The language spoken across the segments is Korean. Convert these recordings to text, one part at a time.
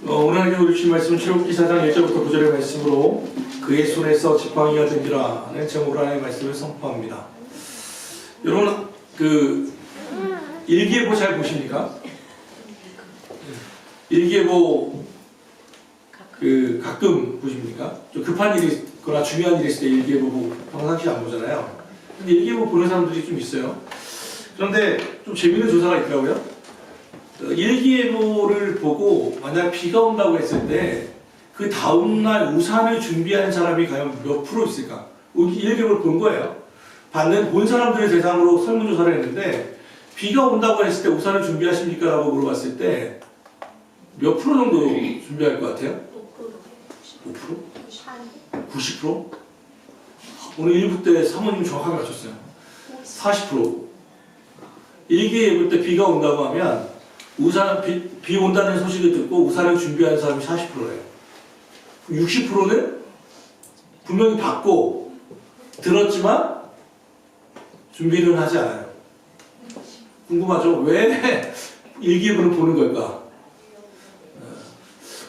오늘 하게 주신 말씀은 출애굽기 4장 1절부터 9절의 말씀으로 그의 손에서 지팡이가 든지라 하는 제목으로 하나님의 말씀을 선포합니다. 여러분 일기예보 잘 보십니까? 일기예보 가끔 보십니까? 좀 급한 일이 있거나 중요한 일이 있을 때 일기예보 보고 평상시 안 보잖아요. 근데 일기예보 보는 사람들이 좀 있어요. 그런데 좀 재밌는 조사가 있더라고요. 일기예보를 보고 만약 비가 온다고 했을 때 그 다음날 우산을 준비하는 사람이 과연 몇 프로 있을까? 일기예보를 본 거예요. 본 사람들을 대상으로 설문조사를 했는데 비가 온다고 했을 때 우산을 준비하십니까? 라고 물어봤을 때 몇 프로 정도 준비할 것 같아요? 5%? 90%? 오늘 1부 때 사모님이 정확하게 맞췄어요. 40%. 일기예보 때 비가 온다고 하면 비 온다는 소식을 듣고 우산을 준비하는 사람이 40%예요. 60%는 분명히 받고 들었지만 준비를 하지 않아요. 궁금하죠? 왜 일기예보를 보는 걸까?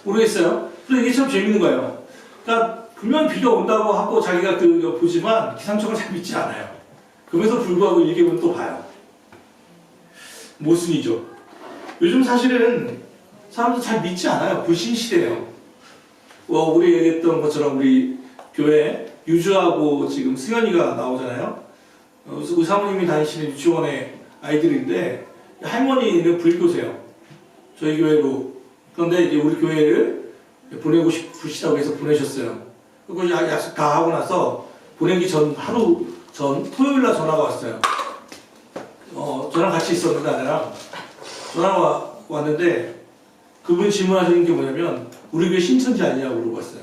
모르겠어요. 그런데 이게 참 재밌는 거예요. 그러니까 분명히 비가 온다고 하고 자기가 그거 보지만 기상청을 잘 믿지 않아요. 그럼에도 불구하고 일기예보는 또 봐요. 모순이죠. 요즘 사실은 사람들 잘 믿지 않아요. 불신시대예요. 우리 얘기했던 것처럼 우리 교회 유주하고 지금 승현이가 나오잖아요. 우리 사모님이 다니시는 유치원의 아이들인데 할머니는 불교세요. 저희 교회로. 그런데 이제 우리 교회를 보내고 싶으시다고 해서 보내셨어요. 그리고 약속 다 하고 나서 보내기 하루 전 토요일날 전화가 왔어요. 저랑 같이 있었는데 아내랑 전화가 왔는데 그분이 질문하시는 게 뭐냐면 우리 교회 신천지 아니냐고 물어봤어요.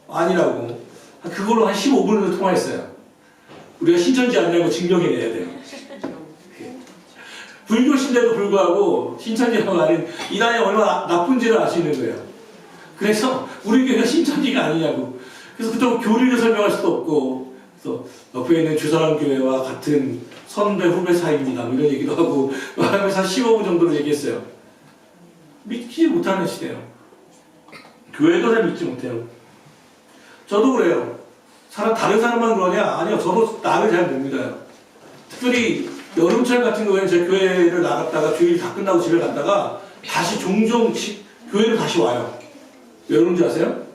아니라고. 그걸로 한 15분을 통화했어요. 우리가 신천지 아니냐고 증명해내야 돼요. 불교신데도 불구하고 신천지라고 하는 이 나라에 얼마나 나쁜지를 아시는 거예요. 그래서 우리 교회가 신천지가 아니냐고. 그래서 그렇다고 교리를 설명할 수도 없고 그래서 옆에 있는 주사람 교회와 같은 선배 후배 사이입니다. 이런 얘기도 하고 하면서 15분 정도로 얘기했어요. 믿지 못하는 시대예요. 교회도 잘 믿지 못해요. 저도 그래요. 다른 사람만 그러냐? 아니요. 저도 나를 잘 못 믿어요. 특별히 여름철 같은 경우에는 제 교회를 나갔다가 주일 다 끝나고 집에 갔다가 다시 종종 교회를 다시 와요. 왜 그런지 아세요?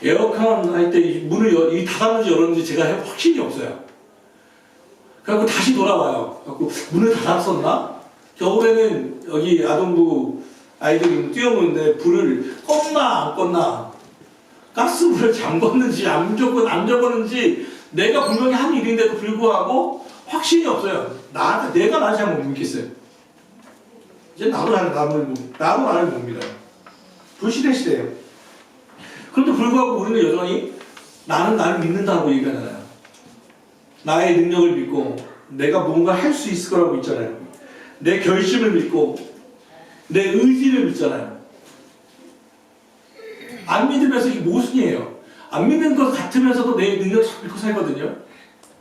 에어컨 할 때 문을 닫았는지 열었는지 제가 확신이 없어요. 그래갖고 다시 돌아와요. 그래갖고 문을 닫았었나? 겨울에는 여기 아동부 아이들이 뛰어노는데 불을 껐나 안 껐나? 가스불을 잠궜는지 안 잠궜는지 내가 분명히 한 일인데도 불구하고 확신이 없어요. 내가 나를 잘 못 믿겠어요. 이제 나도 나를 못 믿어요. 불시대 시대예요. 그런데 불구하고 우리는 여전히 나는 나를 믿는다고 얘기하잖아요. 나의 능력을 믿고 내가 뭔가 할 수 있을 거라고 있잖아요. 내 결심을 믿고 내 의지를 믿잖아요. 안 믿으면서 이게 모순이에요. 안 믿는 것 같으면서도 내 능력을 믿고 살거든요.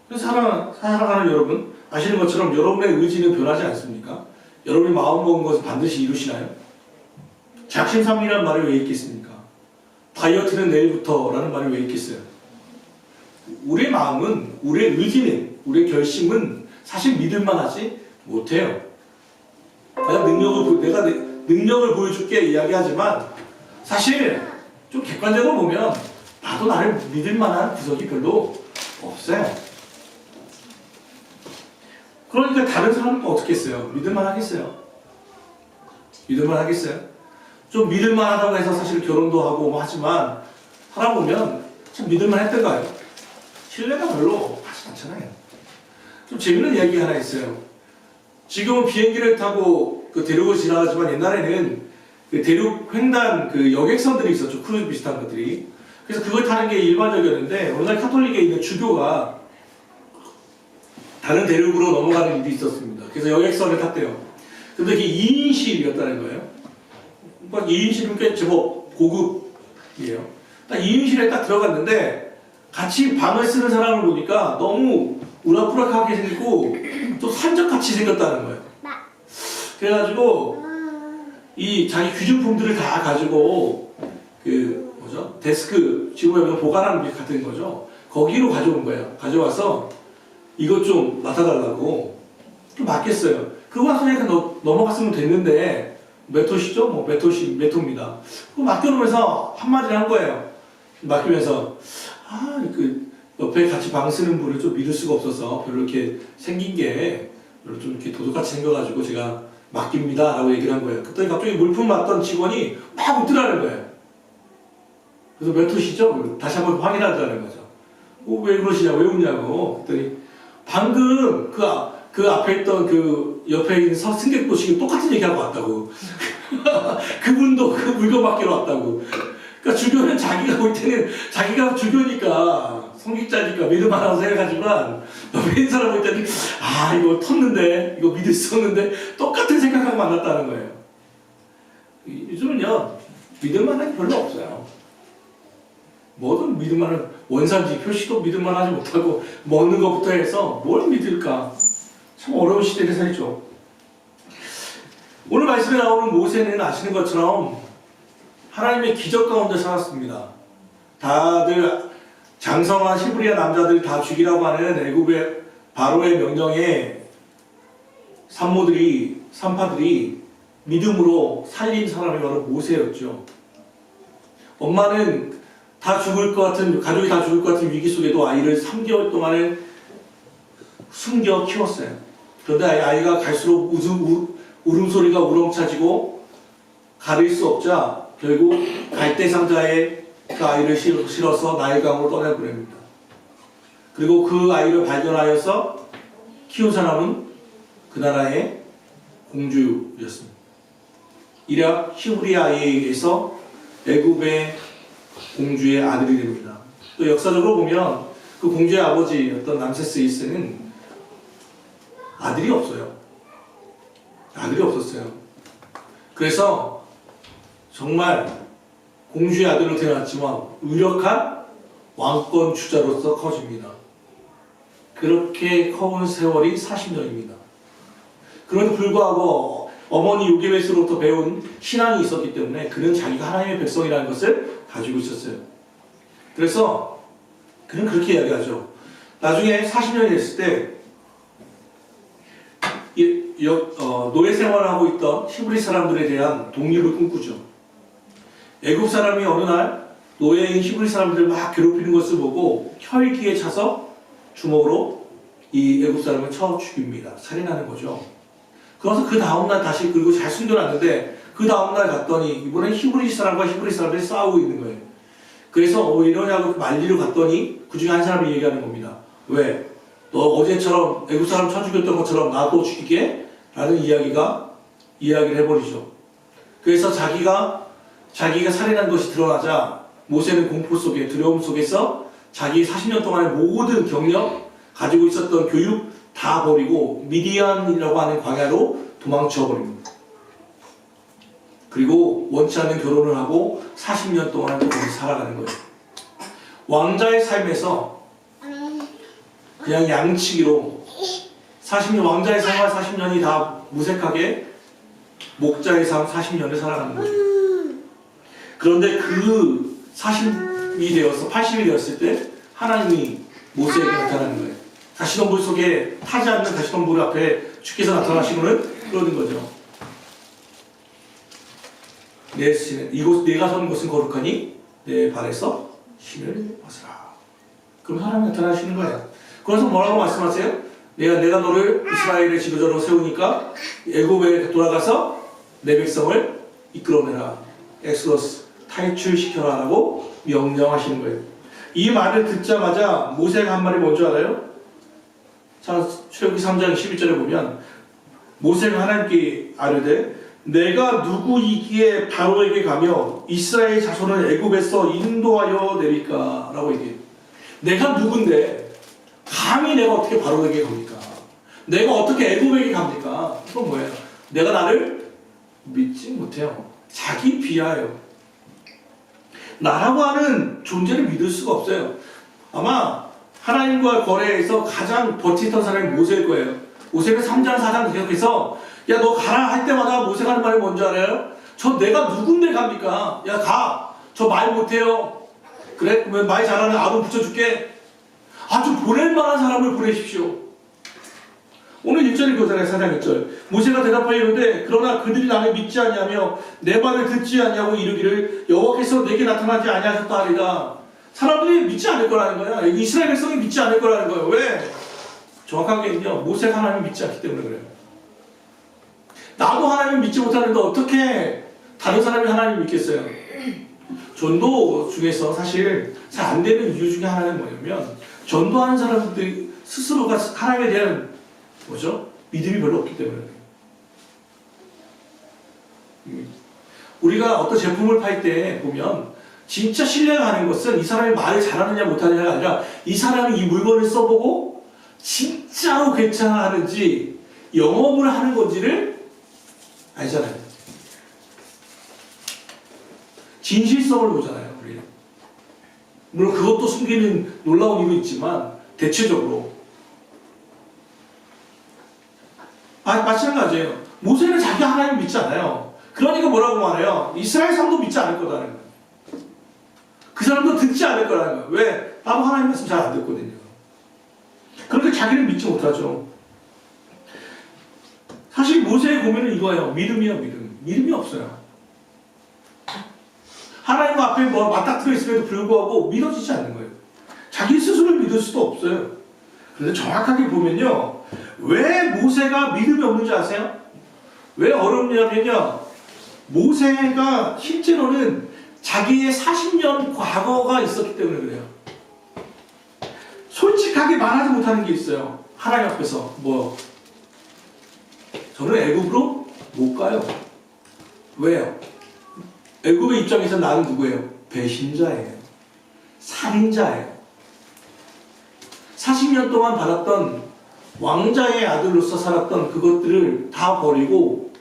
그래서 살아가는 여러분 아시는 것처럼 여러분의 의지는 변하지 않습니까? 여러분이 마음먹은 것을 반드시 이루시나요? 작심삼일이라는 말이 왜 있겠습니까? 다이어트는 내일부터 라는 말이 왜 있겠어요? 우리의 마음은, 우리의 의지는, 우리의 결심은 사실 믿을만 하지 못해요. 내가 능력을 보여줄게 이야기하지만 사실 좀 객관적으로 보면 나도 나를 믿을 만한 구석이 별로 없어요. 그러니까 다른 사람은 어떻게 했어요? 믿을만 하겠어요? 믿을만 하겠어요? 좀 믿을만 하다고 해서 사실 결혼도 하고 하지만 살아보면 참 믿을만 했던가요? 신뢰가 별로 하지 않잖아요. 좀 재밌는 이야기 하나 있어요. 지금은 비행기를 타고 대륙을 지나가지만 옛날에는 대륙 횡단 여객선들이 있었죠. 크루즈 비슷한 것들이. 그래서 그걸 타는 게 일반적이었는데 오늘날 카톨릭에 있는 주교가 다른 대륙으로 넘어가는 일이 있었습니다. 그래서 여객선을 탔대요. 근데 이게 2인실이었다는 거예요. 그러니까 2인실은 꽤 제법 고급이에요. 딱 2인실에 딱 들어갔는데 같이 방을 쓰는 사람을 보니까 너무 우락부락하게 생기고 또 산적같이 생겼다는 거예요. 그래가지고 이 자기 귀중품들을 다 가지고 그 뭐죠? 데스크 지구에 보관하는 게 같은 거죠. 거기로 가져온 거예요. 가져와서 이것 좀 맡아달라고 좀 맡겼어요. 그거 와서 그냥 넘어갔으면 됐는데 몇 호시죠? 뭐 몇 호시 몇 호입니다. 그거 맡겨놓으면서 한마디를 한 거예요. 맡기면서 그 옆에 같이 방 쓰는 분을 좀 믿을 수가 없어서 별로 이렇게 생긴 게 별로 좀 이렇게 도둑같이 생겨가지고 제가 맡깁니다 라고 얘기를 한 거예요. 그랬더니 갑자기 물품 맡던 직원이 막 웃더라는 거예요. 그래서 몇 호시죠? 다시 한번 확인하더라는 거죠. 왜 그러시냐, 왜 웃냐고. 그랬더니 방금 그 앞에 있던 그 옆에 있는 승객 보시고 똑같은 얘기하고 왔다고. 그분도 그 물건 맡기러 왔다고. 그러니까 주교는 자기가 볼 때는 자기가 주교니까 성직자니까 믿을 만하다고 생각하지만 옆에 있는 사람 볼 때는 이거 텄는데 이거 믿을 수 없는데 똑같은 생각하고 만났다는 거예요. 요즘은요 믿을 만한 게 별로 없어요. 뭐든 믿을 만한 원산지 표시도 믿을 만하지 못하고 먹는 것부터 해서 뭘 믿을까 참 어려운 시대를 살죠. 오늘 말씀에 나오는 모세는 아시는 것처럼 하나님의 기적 가운데 살았습니다. 다들 장성한 히브리아 남자들 다 죽이라고 하는 애굽의 바로의 명령에 산파들이 믿음으로 살린 사람이 바로 모세였죠. 엄마는 다 죽을 것 같은, 가족이 다 죽을 것 같은 위기 속에도 아이를 3개월 동안은 숨겨 키웠어요. 그런데 아이가 갈수록 울음소리가 우렁차지고 가릴 수 없자 결국 갈대 상자에 그 아이를 실어서 나일강으로 떠내보냅니다. 그리고 그 아이를 발견하여서 키운 사람은 그 나라의 공주였습니다. 이라 히브리아에서 애굽의 공주의 아들이 됩니다. 또 역사적으로 보면 그 공주의 아버지였던 람세스 1세는 아들이 없어요. 아들이 없었어요. 그래서 정말 공주의 아들로 태어났지만 유력한 왕권 주자로서 커집니다. 그렇게 커온 세월이 40년입니다. 그런데 불구하고 어머니 요게벳으로부터 배운 신앙이 있었기 때문에 그는 자기가 하나님의 백성이라는 것을 가지고 있었어요. 그래서 그는 그렇게 이야기하죠. 나중에 40년이 됐을 때 노예 생활을 하고 있던 히브리 사람들에 대한 독립을 꿈꾸죠. 애굽 사람이 어느 날 노예인 히브리 사람들을 막 괴롭히는 것을 보고 혈기에 차서 주먹으로 이 애굽 사람을 쳐 죽입니다. 살인하는 거죠. 그래서 그 다음날 다시 그리고 잘 숨겨놨는데 그 다음날 갔더니 이번엔 히브리 사람들이 싸우고 있는 거예요. 그래서 왜 이러냐고 말리러 갔더니 그 중에 한 사람이 얘기하는 겁니다. 왜? 너 어제처럼 애굽 사람 쳐 죽였던 것처럼 나도 죽이게? 라는 이야기를 해버리죠. 그래서 자기가 살인한 것이 드러나자 모세는 공포 속에 두려움 속에서 자기 40년 동안의 모든 경력 가지고 있었던 교육 다 버리고 미디안이라고 하는 광야로 도망쳐 버립니다. 그리고 원치 않는 결혼을 하고 40년 동안 거기서 살아가는 거예요. 왕자의 삶에서 그냥 양치기로 40년 왕자의 생활 40년이 다 무색하게 목자의 삶 40년을 살아가는 거죠. 그런데 그 40이 되어서 80이 되었을 때 하나님이 모세에게 나타나는 거예요. 가시덤불 속에 타지 않는 가시덤불 앞에 주께서 나타나시고는 그러는 거죠. 이곳 내가 선 곳은 거룩하니 내 발에서 신을 벗으라. 그럼 하나님이 나타나시는 거예요. 그래서 뭐라고 말씀하세요? 내가 너를 이스라엘의 지도자로 세우니까 애굽에 돌아가서 내 백성을 이끌어내라. 엑소더스 탈출시켜라 라고 명령하시는 거예요. 이 말을 듣자마자 모세가 한 말이 뭔지 알아요? 자, 출애굽기 3장 11절에 보면 모세가 하나님께 아뢰되 내가 누구이기에 바로에게 가며 이스라엘 자손을 애굽에서 인도하여 내릴까? 라고 얘기해요. 내가 누군데 감히 내가 어떻게 바로에게 갑니까? 내가 어떻게 애굽에게 갑니까? 그건 뭐예요? 내가 나를 믿지 못해요. 자기 비하예요. 나라고 하는 존재를 믿을 수가 없어요. 아마 하나님과 거래에서 가장 버티던 사람이 모세일 거예요. 모세는 3장 4장 계속해서 야 너 가라 할 때마다 모세가 하는 말이 뭔지 알아요? 저 내가 누군데 갑니까? 야, 가. 저 말 못해요. 그래? 그러면 말 잘하는 아론 붙여줄게. 아주 보낼 만한 사람을 보내십시오. 오늘 1절이 그거잖아요. 4장 1절. 모세가 대답하여 이르되 그러나 그들이 나를 믿지 않냐며 내 말을 듣지 않냐고 이르기를 여호와께서 내게 나타나지 아니하셨다 하리라. 사람들이 믿지 않을 거라는 거야. 이스라엘 백성이 믿지 않을 거라는 거예요. 왜? 정확하게는요, 모세가 하나님을 믿지 않기 때문에 그래요. 나도 하나님을 믿지 못하는데 어떻게 다른 사람이 하나님을 믿겠어요? 전도 중에서 사실 잘 안 되는 이유 중에 하나는 뭐냐면, 전도하는 사람들이 스스로가 하나님에 대한 믿음이 별로 없기 때문에 그래요. 우리가 어떤 제품을 팔 때 보면 진짜 신뢰가 가는 것은 이 사람이 말을 잘하느냐 못하느냐가 아니라 이 사람이 이 물건을 써보고 진짜로 괜찮아 하는지 영업을 하는 건지를 알잖아요. 진실성을 보잖아요. 우리는. 물론 그것도 숨기는 놀라운 이유 있지만 대체적으로 마찬가지예요. 모세는 자기 하나님 믿지 않아요. 그러니까 뭐라고 말해요? 이스라엘 사람도 믿지 않을 거다는 거예요. 그 사람도 듣지 않을 거라는 거예요. 왜? 나도 하나님 말씀 잘 안 듣거든요. 그렇게 자기는 믿지 못하죠. 사실 모세의 고민은 이거예요. 믿음이요, 믿음. 믿음이 없어요. 하나님 앞에 뭐 맞닥뜨려 있음에도 불구하고 믿어지지 않는 거예요. 자기 스스로를 믿을 수도 없어요. 그런데 정확하게 보면요, 왜 모세가 믿음이 없는지 아세요? 왜 어렵냐면요, 모세가 실제로는 자기의 40년 과거가 있었기 때문에 그래요. 솔직하게 말하지 못하는 게 있어요. 하나님 앞에서. 저는 애굽으로 못 가요. 왜요? 애굽의 입장에서 나는 누구예요? 배신자예요. 살인자예요. 40년 동안 받았던 왕자의 아들로서 살았던 그것들을 다 버리고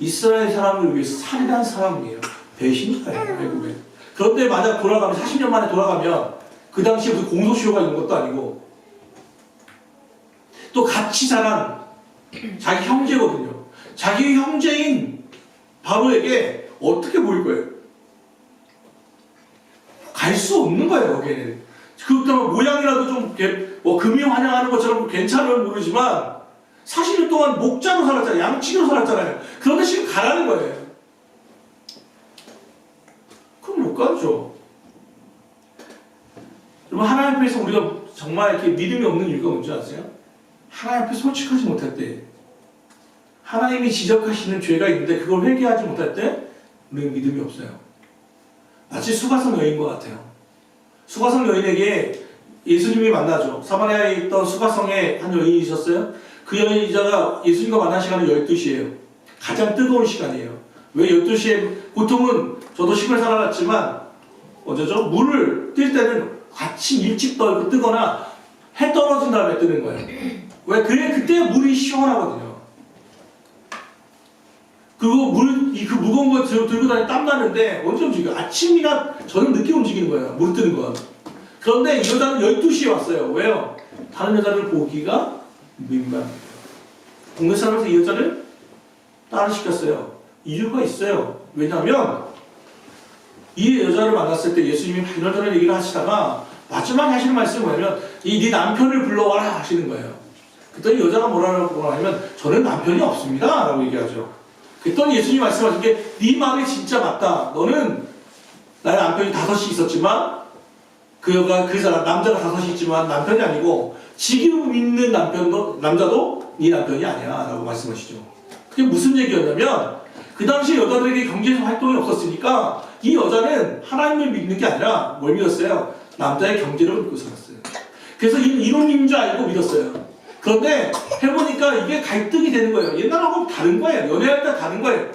이스라엘 사람을 위해서 살인한 사람이에요. 배신자예요. 애굽에. 그런데 만약 돌아가면 40년 만에 돌아가면 그 당시에 무슨 공소시효가 있는 것도 아니고 또 같이 자란 자기 형제거든요. 자기 형제인 바로에게 어떻게 보일 거예요? 갈 수 없는 거예요. 거기에는. 그렇다면 모양이라도 좀 금이 환영하는 것처럼 괜찮으면 모르지만 40년 동안 목자로 살았잖아요. 양치기로 살았잖아요. 그런데 지금 가라는 거예요. 그럼 못 가죠. 여러분, 하나님 앞에서 우리가 정말 이렇게 믿음이 없는 이유가 뭔지 아세요? 하나님 앞에 솔직하지 못할 때, 하나님이 지적하시는 죄가 있는데 그걸 회개하지 못할 때 우리는 믿음이 없어요. 마치 수가성 여인과 같아요. 수가성 여인에게 예수님이 만나죠. 사마리아에 있던 수가성에 한 여인이 있었어요. 그 여인자가 예수님과 만난 시간은 12시예요. 가장 뜨거운 시간이에요. 왜 12시에, 보통은 저도 시골 살아갔지만 물을 뜰 때는 아침 일찍 뜨거나 해 떨어진 다음에 뜨는 거예요. 왜? 그때 물이 시원하거든요. 그 무거운 거 들고 다니면 땀 나는데 언제 움직여요? 아침이나 저는 늦게 움직이는 거예요. 물 뜨는 건. 그런데 이 여자는 12시에 왔어요. 왜요? 다른 여자를 보기가 민망해요. 동네 사람에서 이 여자를 따라시켰어요. 이유가 있어요. 왜냐하면 이 여자를 만났을 때 예수님이 이런저런 얘기를 하시다가 마지막에 하시는 말씀이 뭐냐면 네 남편을 불러와라 하시는 거예요. 그랬더니 여자가 뭐라고 하냐면 저는 남편이 없습니다 라고 얘기하죠. 그랬더니 예수님이 말씀하신 게 네 말이 진짜 맞다. 너는 나의 남편이 5이 있었지만 그 사람 남자가 5이 있지만 남편이 아니고 지금 있는 남자도 네 남편이 아니야 라고 말씀하시죠. 그게 무슨 얘기였냐면 그 당시 여자들에게 경제 활동이 없었으니까 이 여자는 하나님을 믿는 게 아니라 뭘 믿었어요? 남자의 경제를 믿고 살았어요. 그래서 이놈인 줄 알고 믿었어요. 그런데 해보니까 이게 갈등이 되는 거예요. 옛날하고 다른 거예요. 연애할 때 다른 거예요.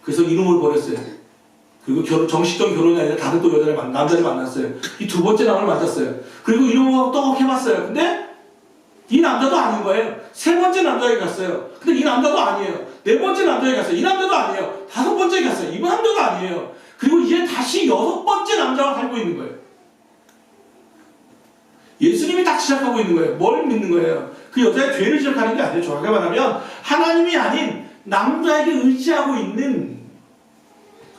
그래서 이놈을 버렸어요. 그리고 정식적인 결혼이 아니라 다른 또 남자를 만났어요. 이 두 번째 남을 만났어요. 그리고 이놈하고 또 해봤어요. 근데 이 남자도 아닌 거예요. 세 번째 남자에게 갔어요. 근데 이 남자도 아니에요. 네 번째 남자에게 갔어요. 이 남자도 아니에요. 5번째에 갔어요. 이 남자도 아니에요. 그리고 이제 다시 6번째 남자와 살고 있는 거예요. 예수님이 딱 지적하고 있는 거예요. 뭘 믿는 거예요? 그 여자의 죄를 지적하는 게 아니에요. 정확하게 말하면 하나님이 아닌 남자에게 의지하고 있는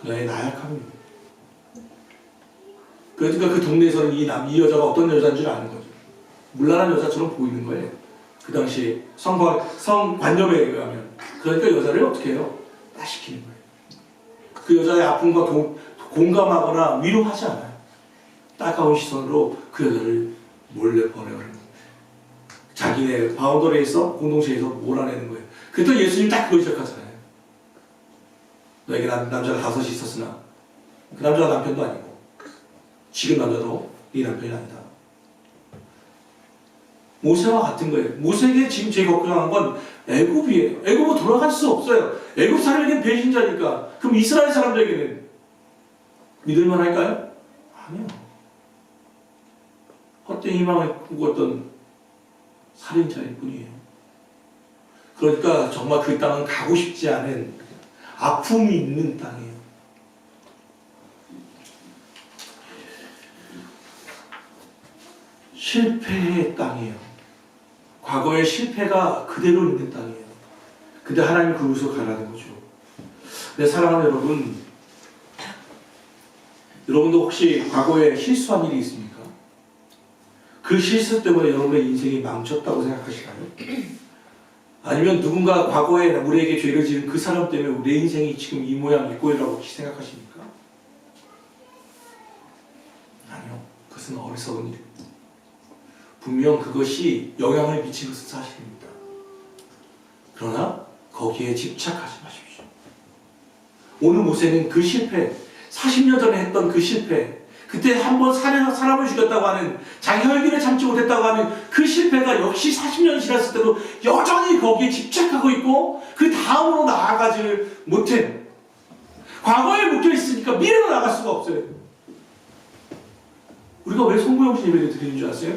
그녀의 나약함입니다. 그러니까 그 동네에서는 이 여자가 어떤 여자인 줄 아는 거죠. 물란한 여자처럼 보이는 거예요. 그 당시에 성관념에 의하면. 그러니까 여자를 어떻게 해요? 따시키는 거예요. 그 여자의 아픔과 공감하거나 위로하지 않아요. 따가운 시선으로 그 여자를 몰래 보내버리는 거예요. 자기네 바운더리에서 공동체에서 몰아내는 거예요. 그때 예수님 딱 그걸 시작하잖아요. 너에게 남자가 5이 있었으나 그 남자가 남편도 아니고 지금 남자도 네 남편이 아니다. 모세와 같은 거예요. 모세에게 지금 제일 걱정한 건 애굽이에요. 애굽은 돌아갈 수 없어요. 애굽 사람에게는 배신자니까. 그럼 이스라엘 사람들에게는 믿을만 할까요? 아니요. 헛된 희망을 꾸었던 살인자일 뿐이에요. 그러니까 정말 그 땅은 가고 싶지 않은 아픔이 있는 땅이에요. 실패의 땅이에요. 과거의 실패가 그대로 있는 땅이에요. 근데 하나님이 그곳으로 가라는 거죠. 네, 사랑하는 여러분, 여러분도 혹시 과거에 실수한 일이 있습니까? 그 실수 때문에 여러분의 인생이 망쳤다고 생각하시나요? 아니면 누군가 과거에 우리에게 죄를 지은 그 사람 때문에 우리 인생이 지금 이 모양 이 꼴이라고 혹시 생각하십니까? 아니요. 그것은 어리석은 일입니다. 분명 그것이 영향을 미친 것은 사실입니다. 그러나 거기에 집착하지 마십시오. 오늘 모세는 그 실패, 40년 전에 했던 그 실패, 그때 한번 사람을 죽였다고 하는, 자기 혈기를 참지 못했다고 하는 그 실패가 역시 40년이 지났을 때도 여전히 거기에 집착하고 있고 그 다음으로 나아가지 못해. 과거에 묶여있으니까 미래로 나갈 수가 없어요. 우리가 왜 송구영신 예배를 드리는 줄 아세요?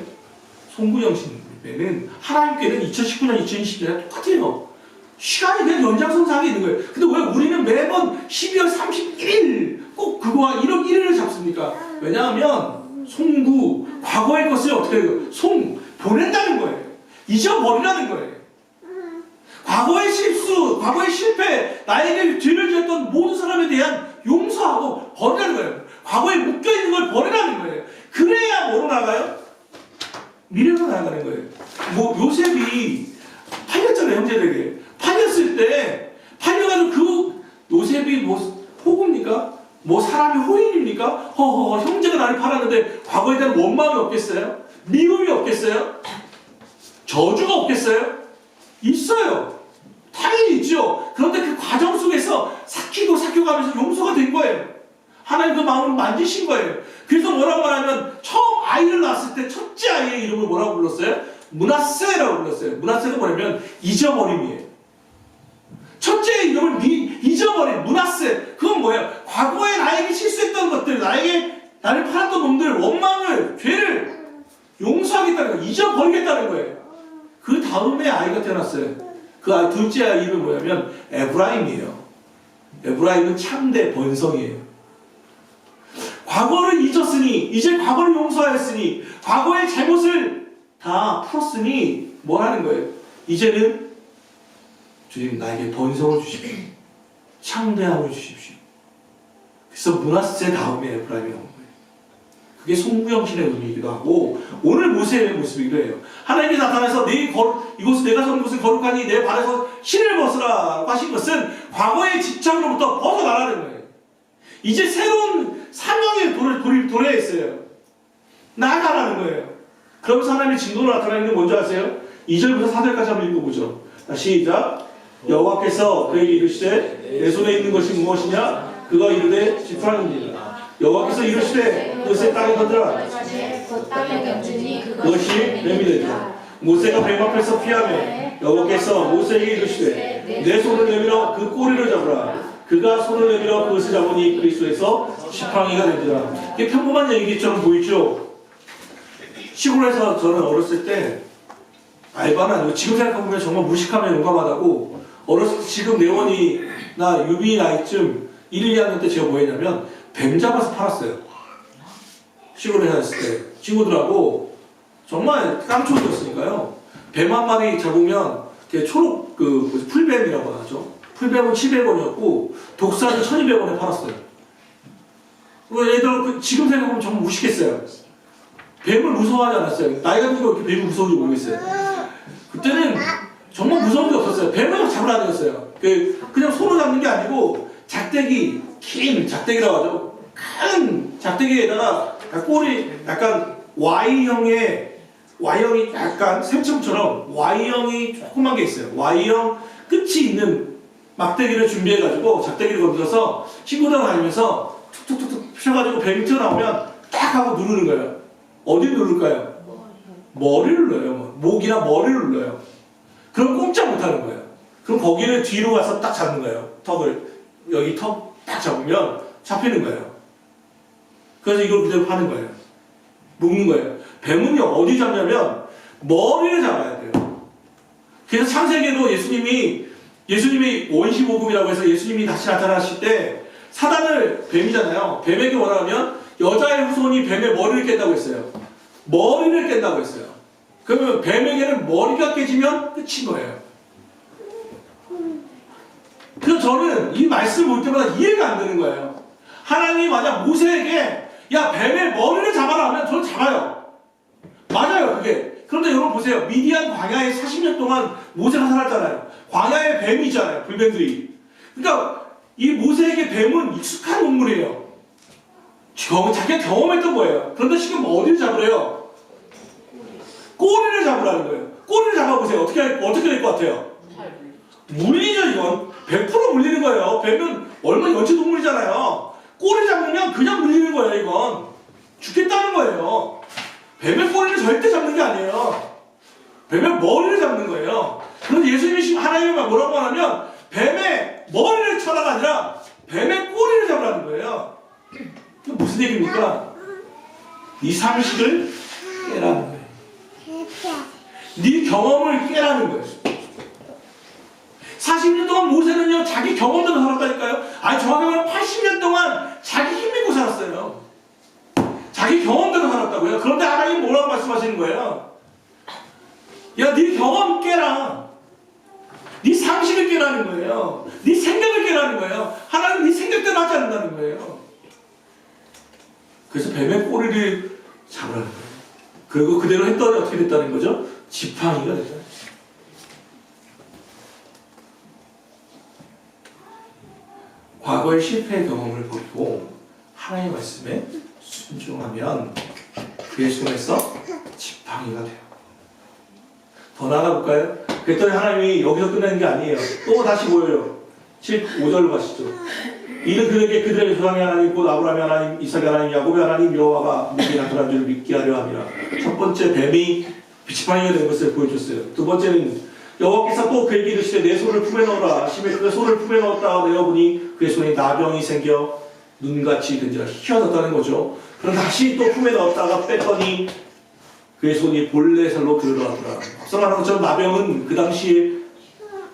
송구영신 예배는 하나님께는 2019년, 2020년이랑 똑같아요. 시간이 그냥 연장선상에 있는 거예요. 근데 왜 우리는 매번 12월 31일 꼭 그거와 1월 1일을 잡습니까? 왜냐하면 송구, 과거의 것을 어떻게 해요? 보낸다는 거예요. 잊어버리라는 거예요. 과거의 실수, 과거의 실패, 나에게 죄를 지었던 모든 사람에 대한 용서하고 버리라는 거예요. 과거에 묶여있는 걸 버리라는 거예요. 그래야 뭐로 나가요? 미래로 나가는 거예요. 요셉이 팔렸잖아요, 형제들에게. 팔렸을 때, 팔려가지고 그 요셉이 호구입니까? 사람이 호인입니까? 형제가 나를 팔았는데 과거에 대한 원망이 없겠어요? 미움이 없겠어요? 저주가 없겠어요? 있어요. 당연히 있죠. 그런데 그 과정 속에서 삭혀가면서 용서가 된 거예요. 하나님 그 마음을 만지신 거예요. 그래서 뭐라고 말하면 처음 아이를 낳았을 때 첫째 아이의 이름을 뭐라고 불렀어요? 므낫세라고 불렀어요. 므낫세가 뭐냐면 잊어버림이에요. 첫째의 이름을 잊어버린 므낫세. 그건 뭐예요? 과거에 나에게 실수했던 것들, 나를 팔았던 놈들, 원망을, 죄를 용서하겠다는 거예요. 잊어버리겠다는 거예요. 그 다음에 아이가 태어났어요. 그 아이 둘째 아이 이름은 뭐냐면 에브라임이에요. 에브라임은 참대 번성이에요. 과거를 잊었으니, 이제 과거를 용서하였으니, 과거의 잘못을 다 풀었으니 뭐 하는 거예요? 이제는 주님 나에게 번성을 주십시오. 창대함을 주십시오. 그래서 므낫세 다음에 에브라임이 나온 거예요. 그게 송구영신의 의미이기도 하고 오늘 모세의 모습이기도 해요. 하나님이 나타나서 이곳은 내가 선 곳은 거룩하니 내 발에서 신을 벗으라고 하신 것은 과거의 집착으로부터 벗어나라는 거예요. 이제 새로운 사명의 도래에 있어요. 나아가라는 거예요. 그러면서 하나님의 진노로 나타나는 게 뭔지 아세요? 2절부터 4절까지 한번 읽어보죠. 시작. 여호와께서 그에게 이르시되 내 손에 있는 것이 무엇이냐? 그가 이르되 지푸라기니라. 여호와께서 이르시되 그것을 땅에 던져라. 그것이 뱀이 되리라. 모세가 뱀 앞에서 피하며 여호와께서 모세에게 이르시되 내 손을 내밀어 그 꼬리를 잡으라. 그가 손을 내밀어 그것을 잡으니 그리스도에서 지팡이가 되리라. 이게 평범한 얘기처럼 보이죠? 시골에서 저는 어렸을 때 알바는 아니고 지금 생각해보면 정말 무식하며 용감하다고 어렸을 때 지금 내원이나 유비 나이쯤 1, 2학년 때 제가 뭐 했냐면 뱀 잡아서 팔았어요. 시골에 살았을 때 친구들하고 정말 깡초였으니까요. 뱀 한 마리 잡으면 초록 풀뱀이라고 하죠. 풀뱀은 700원이었고 독사는 1200원에 팔았어요. 애들 지금 생각하면 정말 무식했어요. 뱀을 무서워하지 않았어요. 나이가 든 거 이렇게 뱀이 무서운지 모르겠어요. 그때는 정말 무서운 게 없었어요. 뱀을 잡으러 다녔어요. 그냥 손으로 잡는 게 아니고 작대기, 긴 작대기라고 하죠. 큰 작대기에다가 꼬리 약간 Y형이 약간 샘청처럼 Y형이 조그만 게 있어요. Y형 끝이 있는 막대기를 준비해가지고 작대기를 건드려서 친구들 다니면서 툭툭툭툭 펴가지고 뱀이 튀어나오면 딱 하고 누르는 거예요. 어디 누를까요? 머리를 눌러요. 목이나 머리를 눌러요. 그럼 꼼짝 못하는 거예요. 그럼 거기를 뒤로 가서 딱 잡는 거예요. 턱을 여기 턱 딱 잡으면 잡히는 거예요. 그래서 이걸 그대로 파는 거예요. 묶는 거예요. 뱀은요 어디 잡냐면 머리를 잡아야 돼요. 그래서 창세기에도 예수님이 원시복음이라고 해서 예수님이 다시 나타나실 때 사단을 뱀이잖아요. 뱀에게 원하면 여자의 후손이 뱀의 머리를 깬다고 했어요. 머리를 깬다고 했어요. 그러면 뱀에게는 머리가 깨지면 끝인 거예요. 그래서 저는 이 말씀 볼 때마다 이해가 안 되는 거예요. 하나님이 만약 모세에게 야 뱀의 머리를 잡아라 하면 저는 잡아요. 맞아요 그게. 그런데 여러분 보세요. 미디안 광야에 40년 동안 모세가 살았잖아요. 광야에 뱀이 있잖아요. 불뱀들이. 그러니까 이 모세에게 뱀은 익숙한 동물이에요. 자기가 경험했던 거예요. 그런데 지금 어디를 잡으래요? 꼬리를 잡으라는 거예요. 꼬리를 잡아보세요. 어떻게 될 것 같아요? 물리죠 이건. 100% 물리는 거예요. 뱀은 얼마나 연체동물이잖아요. 꼬리 잡으면 그냥 물리는 거예요 이건. 죽겠다는 거예요. 뱀의 꼬리를 절대 잡는 게 아니에요. 뱀의 머리를 잡는 거예요. 그런데 예수님이 하나님이 뭐라고 하냐면 뱀의 머리를 쳐라가 아니라 뱀의 꼬리를 잡으라는 거예요. 이게 무슨 얘기입니까? 이 상식을 깨라는 거예요. 네 경험을 깨라는 거예요. 40년 동안 모세는요 자기 경험대로 살았다니까요. 아니 정확히 말하면 80년 동안 자기 힘 믿고 살았어요. 자기 경험대로 살았다고요. 그런데 하나님 뭐라고 말씀하시는 거예요? 야 네 경험 깨라. 네 상식을 깨라는 거예요. 네 생각을 깨라는 거예요. 하나님 네 생각대로 하지 않는다는 거예요. 그래서 뱀의 꼬리를 잡으라는 거예요. 그리고 그대로 했더니 어떻게 됐다는 거죠? 지팡이가 됐다. 과거의 실패의 경험을 버리고 하나님의 말씀에 순종하면 그의 손에서 지팡이가 돼요. 더 나아가 볼까요? 그랬더니 하나님이 여기서 끝내는 게 아니에요. 또 다시 보여요. 5절로 가시죠. 이는 그들에게 조상의 하나님 곧 아브라함의 하나님 이삭의 하나님 야곱의 하나님 여호와가 내게 나타난 줄을 믿게 하려 함이라. 첫 번째 뱀이 지팡이가 된 것을 보여줬어요. 두 번째는 여호와께서 또 그에게 이르시되 내 손을 품에 넣어라 하시매 그의 손을 품에 넣었다가 내어보니 그의 손에 나병이 생겨 눈같이 된지라 희어졌다는 거죠. 그럼 다시 또 품에 넣었다가 뺐더니 그의 손이 본래 살로 들어가더라. 앞서 말한 것처럼 나병은 그 당시에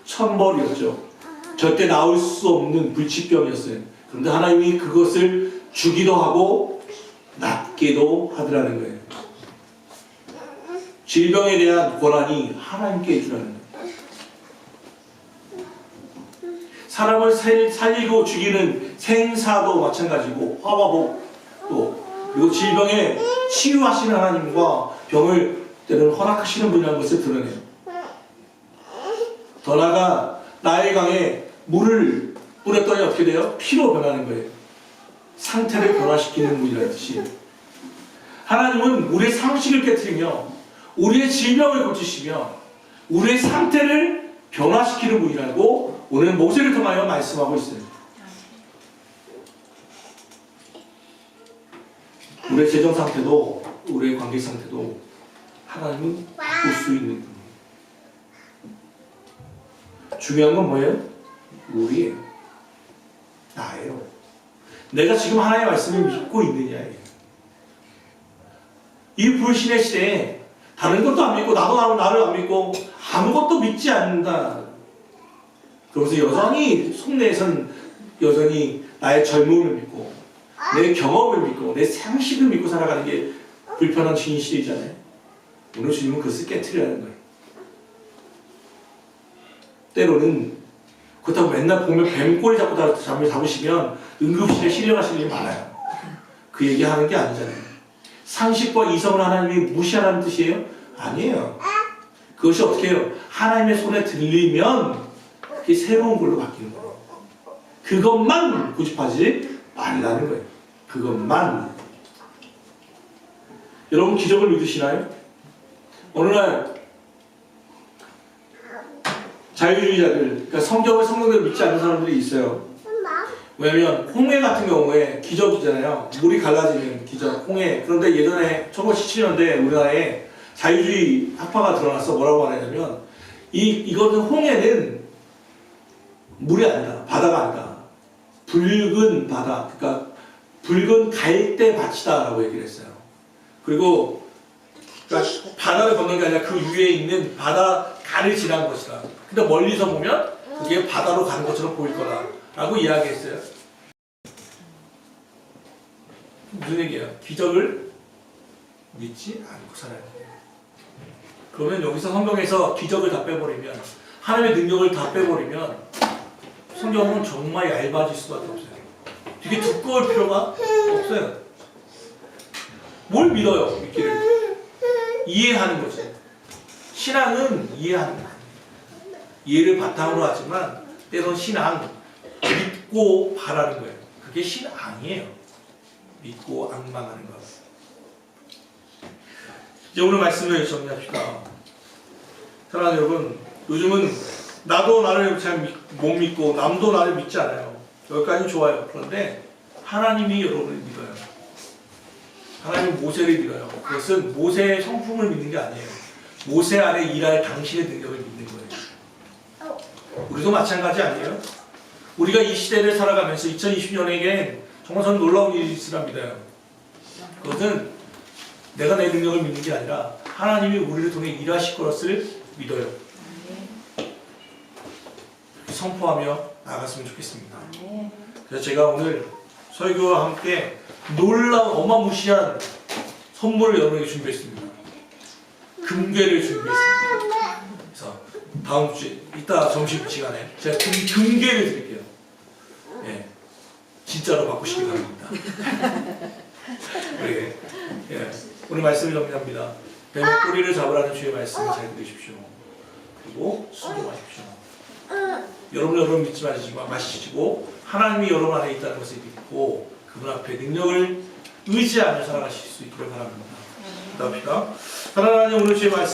천벌이었죠. 절대 나올 수 없는 불치병이었어요. 그런데 하나님이 그것을 주기도 하고 낫게도 하더라는 거예요. 질병에 대한 권한이 하나님께 해주라는 거예요. 사람을 살리고 죽이는 생사도 마찬가지고 화와복도 그리고 질병에 치유하시는 하나님과 병을 때로는 허락하시는 분이라는 것을 드러내요. 더 나아가 나의 강에 물을 뿌렸더니 어떻게 돼요? 피로 변하는 거예요. 상태를 변화시키는 분이라는 뜻이에요. 하나님은 우리의 상식을 깨트리며 우리의 질병을 고치시며 우리의 상태를 변화시키는 분이라고 오늘 모세를 통하여 말씀하고 있어요. 우리의 재정 상태도 우리의 관계 상태도 하나님은 바꿀 수 있는 분이에요. 중요한 건 뭐예요? 우리예요. 나예요. 내가 지금 하나님의 말씀을 믿고 있느냐예요. 이 불신의 시대에 다른 것도 안 믿고 나도 나를 안 믿고 아무것도 믿지 않는다. 그러면서 여전히 속내에서는 여전히 나의 젊음을 믿고 내 경험을 믿고 내 상식을 믿고 살아가는 게 불편한 주인 시대잖아요. 오늘 주님은 그것을 깨트리라는 거예요. 때로는 그렇다고 맨날 보면 뱀꼬리 잠을 잡으시면 응급실에 실려가실 일이 많아요. 그 얘기하는 게 아니잖아요. 상식과 이성을 하나님이 무시하라는 뜻이에요? 아니에요. 그것이 어떻게 해요? 하나님의 손에 들리면 그게 새로운 걸로 바뀌는 거예요. 그것만 고집하지 말라는 거예요. 그것만. 여러분 기적을 믿으시나요? 어느 날 자유주의자들, 그러니까 성경을 성경대로 믿지 않는 사람들이 있어요. 왜냐면 홍해 같은 경우에 기적이잖아요. 물이 갈라지는 기적, 홍해. 그런데 예전에 1917년대 우리나라에 자유주의 학파가 드러나서 뭐라고 하냐면 이거는 홍해는 물이 아니다. 바다가 아니다. 붉은 바다, 그러니까 붉은 갈대 밭이다라고 얘기를 했어요. 그리고 그러니까 바다를 건넌 게 아니라 그 위에 있는 바다가를 지난 것이다. 근데 멀리서 보면 그게 바다로 가는 것처럼 보일 거다라고 이야기했어요. 무슨 얘기예요? 기적을 믿지 않고 살아야 돼요. 그러면 여기서 성경에서 기적을 다 빼버리면, 하나님의 능력을 다 빼버리면 성경은 정말 얇아질 수밖에 없어요. 되게 두꺼울 필요가 없어요. 뭘 믿어요? 믿기를 이해하는 거죠. 신앙은 이해하는 거예요. 이해를 바탕으로 하지만 때론 신앙, 믿고 바라는 거예요. 그게 신앙이에요. 믿고 앙망하는 것. 이제 오늘 말씀을 정리합시다. 사랑하는 여러분, 요즘은 나도 나를 잘 못 믿고 남도 나를 믿지 않아요. 여기까지는 좋아요. 그런데 하나님이 여러분을 믿어요. 하나님은 모세를 믿어요. 그것은 모세의 성품을 믿는 게 아니에요. 모세 아래 일할 당신의 능력을 믿는 거예요. 우리도 마찬가지 아니에요? 우리가 이 시대를 살아가면서 2020년에겐 정말 저는 놀라운 일이 있으라 믿어요. 그것은 내가 내 능력을 믿는 게 아니라 하나님이 우리를 통해 일하실 것을 믿어요. 선포하며 나갔으면 좋겠습니다. 그래서 제가 오늘 설교와 함께 놀라운 어마무시한 선물을 여러분에게 준비했습니다. 금괴를 준비했습니다. 그래서 다음 주에 이따 점심시간에 제가 금괴를 드릴게요. 예, 진짜로 바꾸시기 바랍니다. 네. 예, 오늘 말씀을 정리합니다. 뱀의 꼬리를 잡으라는 주의 말씀을 잘 들으십시오. 그리고 순종하십시오. 여러분 믿지 마시고 하나님이 여러분 안에 있다는 것을 믿고 그분 앞에 능력을 의지하며 살아가실 수 있기를 바랍니다. 기도합시다. 하나님, 오늘 주의 말씀